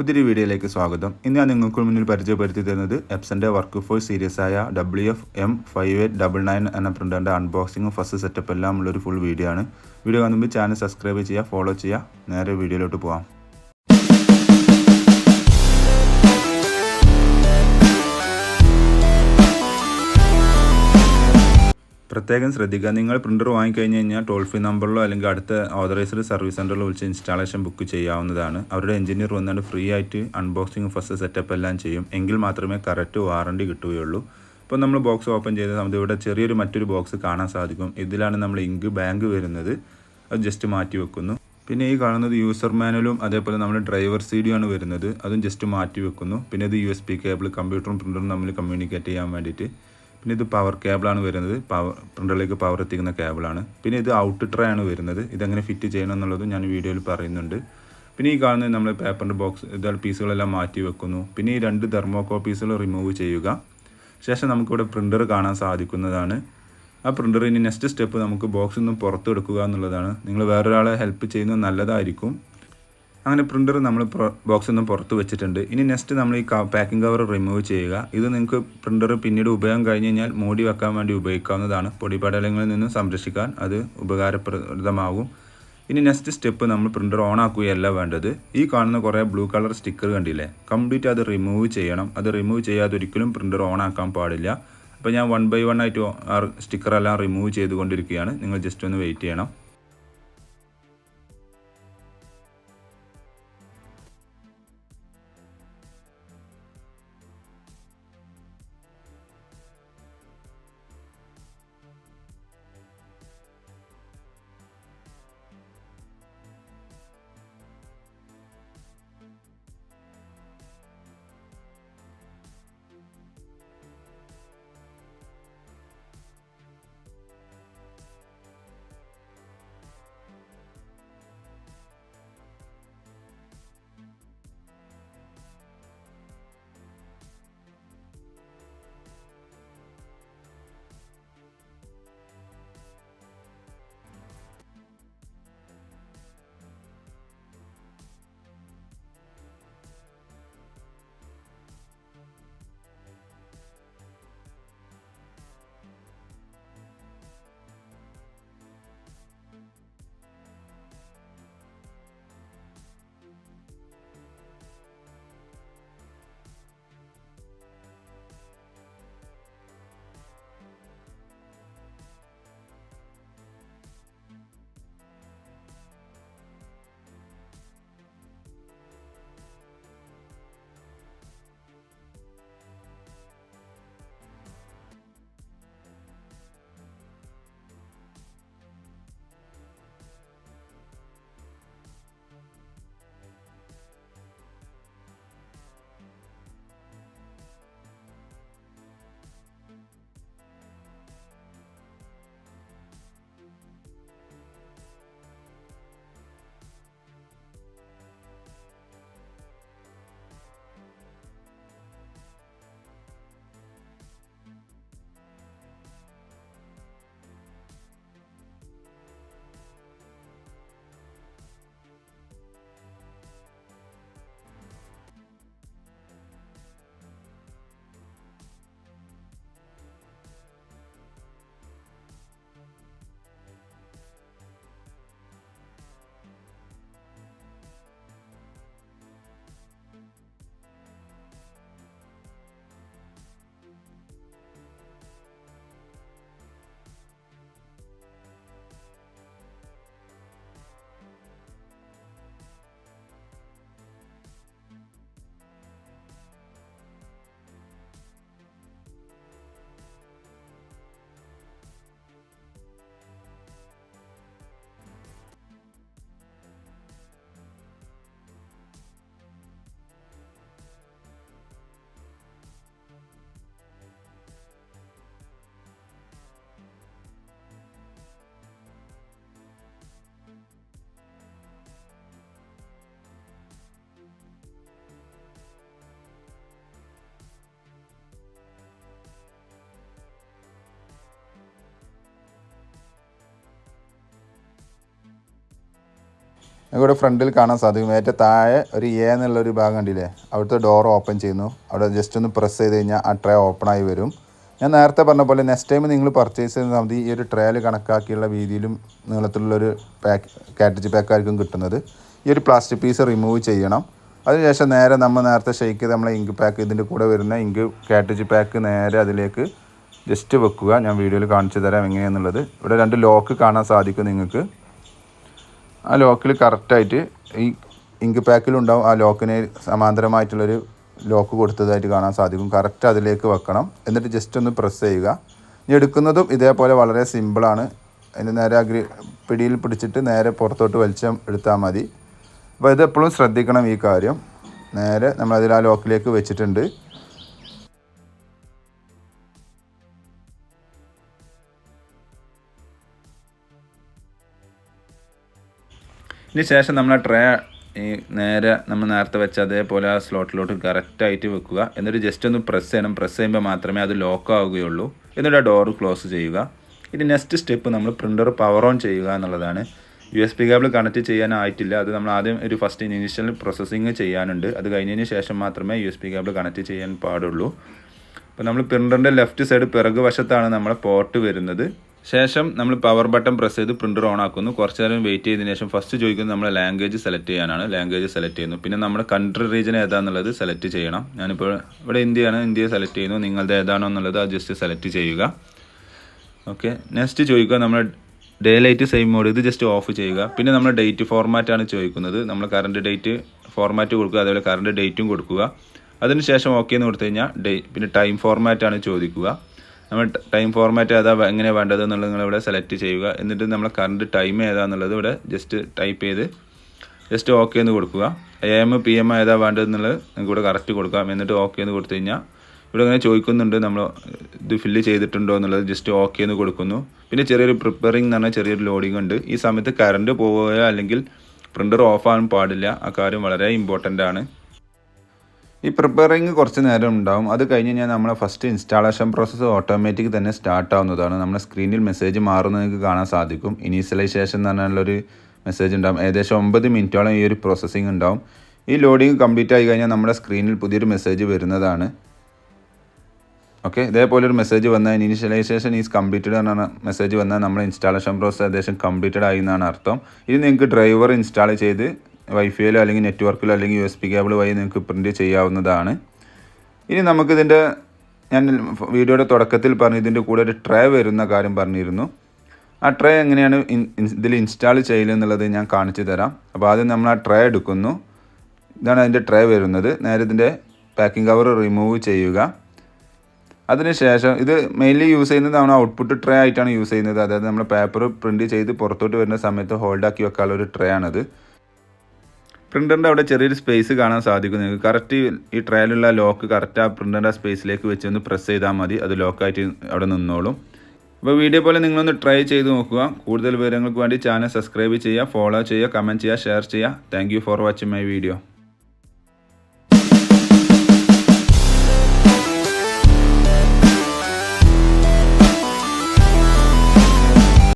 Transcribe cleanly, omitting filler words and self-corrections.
പുതിയൊരു വീഡിയോയിലേക്ക് സ്വാഗതം. ഇന്ന് ഞാൻ നിങ്ങൾക്ക് മുന്നിൽ പരിചയപ്പെടുത്തി തരുന്നത് എപ്സൻ്റെ വർക്ക് ഫോഴ്സ് സീരീസ് ആയ WF-M5899 എന്ന പ്രിൻ്ററിൻ്റെ അൺബോക്സിങ്ങും ഫസ്റ്റ് സെറ്റപ്പ് എല്ലാം ഉള്ളൊരു ഫുൾ വീഡിയോ ആണ്. വീഡിയോ കാണുമ്പോൾ ചാനൽ സബ്സ്ക്രൈബ് ചെയ്യുക, ഫോളോ ചെയ്യുക. നേരെ വീഡിയോയിലോട്ട് പോകാം. പ്രത്യേകം ശ്രദ്ധിക്കുക, നിങ്ങൾ പ്രിൻ്റർ വാങ്ങിക്കഴിഞ്ഞ് കഴിഞ്ഞാൽ ടോൾ ഫ്രീ നമ്പറിലോ അല്ലെങ്കിൽ അടുത്ത ഓതറൈസ്ഡ് സർവീസ് സെൻ്ററിലോ വിളിച്ച് ഇൻസ്റ്റാളേഷൻ ബുക്ക് ചെയ്യാവുന്നതാണ്. അവരുടെ എഞ്ചിനീയർ വന്നുകൊണ്ട് ഫ്രീ ആയിട്ട് അൺബോക്സിങ് ഫസ്റ്റ് സെറ്റപ്പ് എല്ലാം ചെയ്യും. എങ്കിൽ മാത്രമേ കറക്റ്റ് വാറണ്ടി കിട്ടുകയുള്ളൂ. ഇപ്പോൾ നമ്മൾ ബോക്സ് ഓപ്പൺ ചെയ്ത് നമുക്ക് ഇവിടെ ചെറിയൊരു മറ്റൊരു ബോക്സ് കാണാൻ സാധിക്കും. ഇതിലാണ് നമ്മൾ ഇങ്ക് ബാങ്ക് വരുന്നത്. അത് ജസ്റ്റ് മാറ്റി വെക്കുന്നു. പിന്നെ ഈ കാണുന്നത് യൂസർ മാനുവലും അതേപോലെ നമ്മൾ ഡ്രൈവർ CD ആണ് വരുന്നത്. അതും ജസ്റ്റ് മാറ്റി വെക്കുന്നു. പിന്നെ ഇത് USB കേബിൾ കമ്പ്യൂട്ടറും പ്രിൻ്ററും തമ്മിൽ കമ്മ്യൂണിക്കേറ്റ് ചെയ്യാൻ വേണ്ടിയിട്ട്. പിന്നെ ഇത് പവർ കേബിളാണ് വരുന്നത്, പ്രിൻ്ററിലേക്ക് പവർ എത്തിക്കുന്ന കേബിളാണ്. പിന്നെ ഇത് ഔട്ട് ട്രേ ആണ് വരുന്നത്. ഇതെങ്ങനെ ഫിറ്റ് ചെയ്യണം എന്നുള്ളതും ഞാൻ വീഡിയോയിൽ പറയുന്നുണ്ട്. പിന്നെ ഈ കാണുന്നത് നമ്മൾ പേപ്പറിൻ്റെ ബോക്സ് പീസുകളെല്ലാം മാറ്റി വെക്കുന്നു. പിന്നെ ഈ 2 തെർമോകോൾ പീസുകൾ റിമൂവ് ചെയ്യുക. ശേഷം നമുക്കിവിടെ പ്രിൻ്റർ കാണാൻ സാധിക്കുന്നതാണ്. ആ പ്രിൻ്റർ ഇനി നെക്സ്റ്റ് സ്റ്റെപ്പ് നമുക്ക് ബോക്സിൽ നിന്നും പുറത്തെടുക്കുക എന്നുള്ളതാണ്. നിങ്ങൾ വേറൊരാളെ ഹെൽപ്പ് ചെയ്യുന്നത് നല്ലതായിരിക്കും. അങ്ങനെ പ്രിൻ്റർ നമ്മൾ ബോക്സിൽ നിന്നും പുറത്ത് വെച്ചിട്ടുണ്ട്. ഇനി നെക്സ്റ്റ് നമ്മൾ ഈ പാക്കിംഗ് കവർ റിമൂവ് ചെയ്യുക. ഇത് നിങ്ങൾക്ക് പ്രിൻ്റർ പിന്നീട് ഉപയോഗം കഴിഞ്ഞ് കഴിഞ്ഞാൽ മൂടി വെക്കാൻ വേണ്ടി ഉപയോഗിക്കാവുന്നതാണ്. പൊടിപടലങ്ങളിൽ നിന്നും സംരക്ഷിക്കാൻ അത് ഉപകാരപ്രദമാകും. ഇനി നെക്സ്റ്റ് സ്റ്റെപ്പ് നമ്മൾ പ്രിൻ്റർ ഓൺ ആക്കുകയല്ല വേണ്ടത്. ഈ കാണുന്ന കുറേ ബ്ലൂ കളർ സ്റ്റിക്കർ കണ്ടില്ലേ, കംപ്ലീറ്റ് അത് റിമൂവ് ചെയ്യണം. അത് റിമൂവ് ചെയ്യാതെ ഒരിക്കലും പ്രിൻ്റർ ഓൺ ആക്കാൻ പാടില്ല. അപ്പോൾ ഞാൻ 1 by 1 ആയിട്ട് ആ സ്റ്റിക്കറെല്ലാം റിമൂവ് ചെയ്തുകൊണ്ടിരിക്കുകയാണ്. നിങ്ങൾ ജസ്റ്റ് ഒന്ന് വെയിറ്റ് ചെയ്യണം. ഇവിടെ ഫ്രണ്ടിൽ കാണാൻ സാധിക്കും. ഏറ്റവും താഴെ ഒരു എന്നുള്ളൊരു ഭാഗം കണ്ടില്ലേ, അവിടുത്തെ ഡോർ ഓപ്പൺ ചെയ്യുന്നു. അവിടെ ജസ്റ്റ് ഒന്ന് പ്രസ് ചെയ്ത് കഴിഞ്ഞാൽ ആ ട്രേ ഓപ്പണായി വരും. ഞാൻ നേരത്തെ പറഞ്ഞ പോലെ നെക്സ്റ്റ് ടൈം നിങ്ങൾ പർച്ചേസ് ചെയ്യുന്ന സമയത്ത് ഈ ഒരു ട്രേയിൽ കണക്കാക്കിയുള്ള വീതിയിലും നീളത്തിലുള്ളൊരു കാറ്റേജ് പാക്കായിരിക്കും കിട്ടുന്നത്. ഈ ഒരു പ്ലാസ്റ്റിക് പീസ് റിമൂവ് ചെയ്യണം. അതിനുശേഷം നേരെ നമ്മൾ നേരത്തെ ഷെയ്ക്ക് ചെയ്ത് നമ്മളെ ഇങ്ക് പാക്ക് ഇതിൻ്റെ കൂടെ വരുന്ന ഇങ്ക് കാറ്റേജ് പാക്ക് നേരെ അതിലേക്ക് ജസ്റ്റ് വെക്കുക. ഞാൻ വീഡിയോയിൽ കാണിച്ചു തരാം എങ്ങനെയാണെന്നുള്ളത്. ഇവിടെ 2 ലോക്ക് കാണാൻ സാധിക്കും നിങ്ങൾക്ക്. ആ ലോക്കിൽ കറക്റ്റായിട്ട് ഈ ഇങ്ക് പാക്കിലുണ്ടാവും ആ ലോക്കിന് സമാന്തരമായിട്ടുള്ളൊരു ലോക്ക് കൊടുത്തതായിട്ട് കാണാൻ സാധിക്കും. കറക്റ്റ് അതിലേക്ക് വെക്കണം. എന്നിട്ട് ജസ്റ്റ് ഒന്ന് പ്രസ് ചെയ്യുക. ഇനി എടുക്കുന്നതും ഇതേപോലെ വളരെ സിമ്പിളാണ്. അതിന് നേരെ പിടിയിൽ പിടിച്ചിട്ട് നേരെ പുറത്തോട്ട് വലിച്ചം എടുത്താൽ മതി. അപ്പോൾ ഇതെപ്പോഴും ശ്രദ്ധിക്കണം ഈ കാര്യം. നേരെ നമ്മളതിൽ ആ ലോക്കിലേക്ക് വെച്ചിട്ടുണ്ട്. ഇതിന് ശേഷം നമ്മൾ ആ ട്രേ നേരെ നമ്മൾ നേരത്തെ വെച്ച അതേപോലെ ആ സ്ലോട്ടിലോട്ട് കറക്റ്റായിട്ട് വെക്കുക. എന്നിട്ട് ജസ്റ്റ് ഒന്ന് പ്രസ് ചെയ്യണം. പ്രസ് ചെയ്യുമ്പോൾ മാത്രമേ അത് ലോക്ക് ആവുകയുള്ളൂ. എന്നിട്ട് ആ ഡോർ ക്ലോസ് ചെയ്യുക. ഇനി നെക്സ്റ്റ് സ്റ്റെപ്പ് നമ്മൾ പ്രിൻ്റർ പവർ ഓൺ ചെയ്യുക എന്നുള്ളതാണ്. USB കേബിൾ കണക്ട് ചെയ്യാനായിട്ടില്ല. അത് നമ്മൾ ആദ്യം ഒരു ഫസ്റ്റ് ഇനീഷ്യൽ പ്രോസസ്സിങ് ചെയ്യാനുണ്ട്. അത് കഴിഞ്ഞതിന് ശേഷം മാത്രമേ USB കേബിൾ കണക്ട് ചെയ്യാൻ പാടുള്ളൂ. അപ്പോൾ നമ്മൾ പ്രിൻ്ററിൻ്റെ ലെഫ്റ്റ് സൈഡ് പിറകു വശത്താണ് നമ്മളെ പോർട്ട് വരുന്നത്. ശേഷം നമ്മൾ പവർ ബട്ടൺ പ്രസ് ചെയ്ത് പ്രിൻ്റർ ഓൺ ആക്കുന്നു. കുറച്ച് നേരം വെയിറ്റ് ചെയ്തതിന് ശേഷം ഫസ്റ്റ് ചോദിക്കുന്നത് നമ്മൾ ലാംഗ്വേജ് സെലക്ട് ചെയ്യാനാണ്. ലാംഗ്വേജ് സെലക്ട് ചെയ്യുന്നു. പിന്നെ നമ്മുടെ കൺട്രി റീജിയൻ ഏതാണെന്നുള്ളത് സെലക്ട് ചെയ്യണം. ഞാനിപ്പോൾ ഇവിടെ ഇന്ത്യയാണ്. ഇന്ത്യ സെലക്ട് ചെയ്യുന്നു. നിങ്ങളുടെ ഏതാണോ എന്നുള്ളത് അത് ജസ്റ്റ് സെലക്ട് ചെയ്യുക. ഓക്കെ, നെക്സ്റ്റ് ചോദിക്കുക നമ്മൾ ഡേ ലൈറ്റ് സെയിം മോഡ്, ഇത് ജസ്റ്റ് ഓഫ് ചെയ്യുക. പിന്നെ നമ്മൾ ഡേറ്റ് ഫോർമാറ്റാണ് ചോദിക്കുന്നത്. നമ്മൾ കറണ്ട് ഡേറ്റ് ഫോർമാറ്റ് കൊടുക്കുക. അതേപോലെ കറണ്ട് ഡേറ്റും കൊടുക്കുക. അതിനുശേഷം ഓക്കെ എന്ന് കൊടുത്തു കഴിഞ്ഞാൽ പിന്നെ ടൈം ഫോർമാറ്റാണ് ചോദിക്കുക. നമ്മൾ ടൈം ഫോർമാറ്റ് ഏതാ എങ്ങനെ വേണ്ടത് എന്നുള്ളത് നിങ്ങളിവിടെ സെലക്ട് ചെയ്യുക. എന്നിട്ട് നമ്മൾ കറണ്ട് ടൈം ഏതാണെന്നുള്ളത് ഇവിടെ ജസ്റ്റ് ടൈപ്പ് ചെയ്ത് ജസ്റ്റ് ഓക്കെ എന്ന് കൊടുക്കുക. AM PM ഏതാ വേണ്ടതെന്നുള്ളത് നിങ്ങൾക്ക് ഇവിടെ കറക്റ്റ് കൊടുക്കാം. എന്നിട്ട് ഓക്കെ എന്ന് കൊടുത്തു കഴിഞ്ഞാൽ ഇവിടെ ഇങ്ങനെ ചോദിക്കുന്നുണ്ട് നമ്മൾ ഇത് ഫില്ല് ചെയ്തിട്ടുണ്ടോ എന്നുള്ളത്. ജസ്റ്റ് ഓക്കെ എന്ന് കൊടുക്കുന്നു. പിന്നെ ചെറിയൊരു പ്രിപ്പയറിംഗ് എന്ന് പറഞ്ഞാൽ ചെറിയൊരു ലോഡിംഗ് ഉണ്ട്. ഈ സമയത്ത് കറണ്ട് പോവുകയോ അല്ലെങ്കിൽ പ്രിൻ്റർ ഓഫ് ആകാൻ പാടില്ല. ആ കാര്യം വളരെ ഇമ്പോർട്ടൻ്റ് ആണ്. ഈ പ്രിപ്പയറിങ് കുറച്ച് നേരം ഉണ്ടാവും. അത് കഴിഞ്ഞ് കഴിഞ്ഞാൽ നമ്മളെ ഫസ്റ്റ് ഇൻസ്റ്റാളേഷൻ പ്രോസസ്സ് ഓട്ടോമാറ്റിക് തന്നെ സ്റ്റാർട്ട് ആവുന്നതാണ്. നമ്മുടെ സ്ക്രീനിൽ മെസ്സേജ് മാറുന്നത് നിങ്ങൾക്ക് കാണാൻ സാധിക്കും. ഇനീഷ്യലൈസേഷൻ എന്ന് പറഞ്ഞുള്ളൊരു മെസ്സേജ് ഉണ്ടാവും. ഏകദേശം 9 മിനിറ്റോളം ഈ ഒരു പ്രോസസ്സിങ് ഉണ്ടാവും. ഈ ലോഡിങ് കംപ്ലീറ്റ് ആയി കഴിഞ്ഞാൽ നമ്മുടെ സ്ക്രീനിൽ പുതിയൊരു മെസ്സേജ് വരുന്നതാണ്. ഓക്കെ, ഇതേപോലെ ഒരു മെസ്സേജ് വന്നാൽ ഇനീഷ്യലൈസേഷൻ ഈസ് കംപ്ലീറ്റഡ് എന്ന മെസ്സേജ് വന്നാൽ നമ്മുടെ ഇൻസ്റ്റാളേഷൻ പ്രോസസ്സ് ഏകദേശം കംപ്ലീറ്റഡ് ആയി എന്നാണ് അർത്ഥം. ഇത് നിങ്ങൾക്ക് ഡ്രൈവർ ഇൻസ്റ്റാൾ ചെയ്ത് വൈഫൈയിലോ അല്ലെങ്കിൽ നെറ്റ്വർക്കിലോ അല്ലെങ്കിൽ USB കേബിൾ വഴി നിങ്ങൾക്ക് പ്രിൻറ്റ് ചെയ്യാവുന്നതാണ്. ഇനി നമുക്കിതിൻ്റെ ഞാൻ വീഡിയോയുടെ തുടക്കത്തിൽ പറഞ്ഞു ഇതിൻ്റെ കൂടെ ഒരു ട്രേ വരുന്ന കാര്യം പറഞ്ഞിരുന്നു. ആ ട്രേ എങ്ങനെയാണ് ഇതിൽ ഇൻസ്റ്റാൾ ചെയ്യുന്നത് ഞാൻ കാണിച്ചു തരാം. അപ്പോൾ ആദ്യം നമ്മൾ ആ ട്രേ എടുക്കുന്നു. ഇതാണ് അതിൻ്റെ ട്രേ വരുന്നത്. നേരെ ഇതിൻ്റെ പാക്കിംഗ് കവർ റിമൂവ് ചെയ്യുക. അതിനുശേഷം ഇത് മെയിൻലി യൂസ് ചെയ്യുന്നത് നമ്മൾ ഔട്ട്പുട്ട് ട്രേ ആയിട്ടാണ് യൂസ് ചെയ്യുന്നത്. അതായത് നമ്മൾ പേപ്പർ പ്രിൻറ്റ് ചെയ്ത് പുറത്തോട്ട് വരുന്ന സമയത്ത് ഹോൾഡാക്കി വെക്കാനുള്ള ഒരു ട്രേ ആണത്. പ്രിൻ്ററിൻ്റെ അവിടെ ചെറിയൊരു സ്പേസ് കാണാൻ സാധിക്കും നിങ്ങൾക്ക്. കറക്റ്റ് ഈ ട്രയലുള്ള ലോക്ക് കറക്റ്റ് ആ പ്രിൻ്ററിൻ്റെ സ്പേസിലേക്ക് വെച്ച് ഒന്ന് പ്രസ് ചെയ്താൽ മതി. അത് ലോക്കായിട്ട് അവിടെ നിന്നോളും. അപ്പോൾ വീഡിയോ പോലെ നിങ്ങളൊന്ന് ട്രൈ ചെയ്ത് നോക്കുക. കൂടുതൽ വിവരങ്ങൾക്ക് വേണ്ടി ചാനൽ സബ്സ്ക്രൈബ് ചെയ്യുക, ഫോളോ ചെയ്യുക, കമൻറ്റ് ചെയ്യുക, ഷെയർ ചെയ്യുക. Thank you for watching my video.